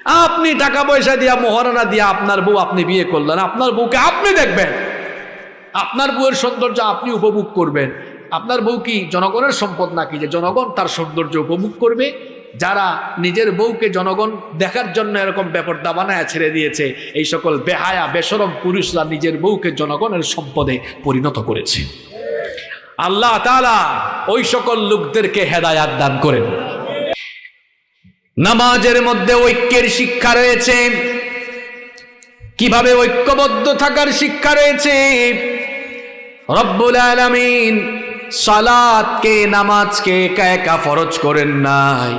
আপনি টাকা পয়সা দিয়া মোহরানা দিয়া আপনার বউ আপনি বিয়ে করলেন, আপনার বউকে আপনি দেখবেন, আপনার বউয়ের সৌন্দর্য আপনি উপভোগ করবেন। আপনার বউ কি জনগণের সম্পদ নাকি যে জনগণ তার সৌন্দর্য উপভোগ করবে? যারা নিজের বউকে জনগণ দেখার জন্য এরকম বেপরদা বানায় ছেড়ে দিয়েছে, এই সকল বেহায়া বেশরম পুরুষরা নিজের বউকে জনগণের সম্পদে পরিণত করেছে। আল্লাহ তাআলা ওই সকল লোকদেরকে হেদায়াত দান করেন। নামাজের মধ্যে ঐক্যের শিক্ষা রয়েছে, কিভাবে ঐক্যবদ্ধ থাকার শিক্ষা রয়েছে। রব্বুল আলামিন সালাতকে, নামাজকে একা একা ফরজ করেন নাই,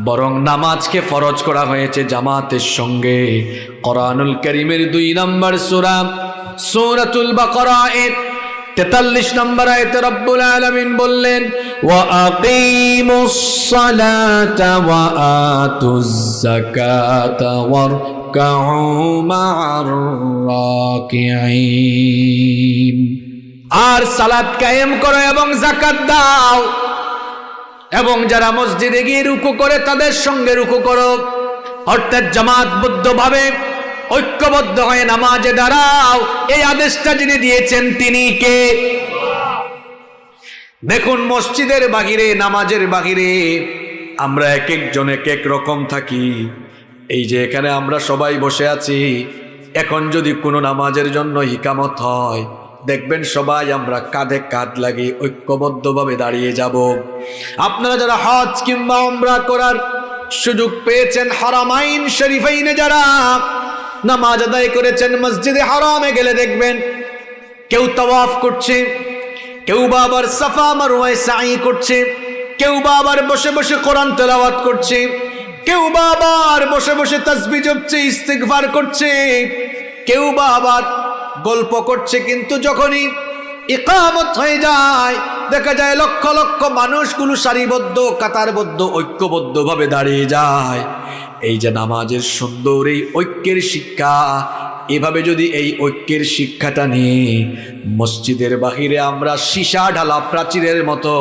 বরং নামাজকে ফরজ করা হয়েছে জামাতের সঙ্গে। কোরআনুল কারীমের 2 নম্বর সূরা সূরাতুল বাকারা 43 নম্বর আয়াতে রব্বুল আলামিন বললেন, ওয়া আকিমুস সালাতা ওয়া আতুজ যাকাতা ওয়ারকাউ মা'আর রাকিঈন। আর সালাত কায়েম করো এবং যাকাত দাও, এবং যারা মসজিদে গিয়ে রুকু করে তাদের সঙ্গে রুকু করো। অর্থাৎ জামাতবদ্ধভাবে ঐক্যবদ্ধ হয়ে নামাজে দাঁড়াও। এই আদেশটা যিনি দিয়েছেন তিনি কে? দেখুন, মসজিদের বাহিরে, নামাজের বাহিরে আমরা এক একজন এক এক রকম থাকি। এই যে এখানে আমরা সবাই বসে আছি, এখন যদি কোনো নামাজের জন্য ইকামত হয়, দেখবেন সবাই আমরা কাঁধে কাঁধ লাগিয়ে ঐক্যবদ্ধভাবে দাঁড়িয়ে যাব। আপনারা যারা হজ কিংবা উমরা করার সুযোগ পেয়েছেন, হারামাইন শরীফাইনে যারা নামাজ আদায় করেছেন, মসজিদে হারামে গেলে দেখবেন কেউ তাওয়াফ করছে, কেউ বা আবার সাফা মারওয়ায় সাই করছে, কেউ বা আবার বসে বসে কোরআন তেলাওয়াত করছে, কেউ বা আবার বসে বসে তাসবিহ জপছে, ইস্তিগফার করছে, কেউ বা আবার গল্প করছে। কিন্তু যখনই ইকামত হয়ে যায়, দেখা যায় লক্ষ লক্ষ মানুষগুলো সারিবদ্ধ, কাতারবদ্ধ, ঐক্যবদ্ধভাবে দাঁড়িয়ে যায়। এই যে নামাজের সুন্দর এই ঐক্যের শিক্ষা, এভাবে যদি এই ঐক্যের শিক্ষাটা নিয়ে মসজিদের বাহিরে আমরা সীসা ঢালা প্রাচীরের মতো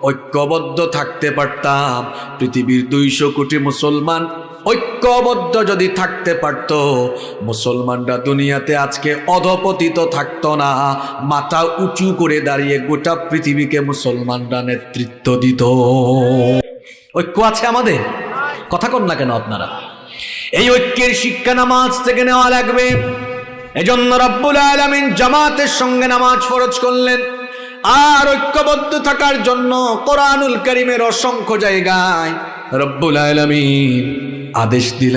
ঐক্যবদ্ধ থাকতে পারতাম, পৃথিবীর 200 কোটি মুসলমান ঐক্যবদ্ধ যদি থাকতে পারত, মুসলমানরা দুনিয়াতে আজকে অধপতিত থাকতো না, মাথা উঁচু করে দাঁড়িয়ে গোটা পৃথিবীকে মুসলমানরা নেতৃত্ব দিত। ঐক্য আছে আমাদের? কথা কন না কেন আপনারা? এই ঐক্যের শিক্ষা নামাজ থেকে নেওয়া লাগবে। এজন্য রব্বুল আলামিন জামাতের সঙ্গে নামাজ ফরজ করলেন। আর ঐক্যবদ্ধ থাকার জন্য কোরআনুল কারীমের অসংখ্য জায়গায় রব্বুল আলামিন আদেশ দিলেন।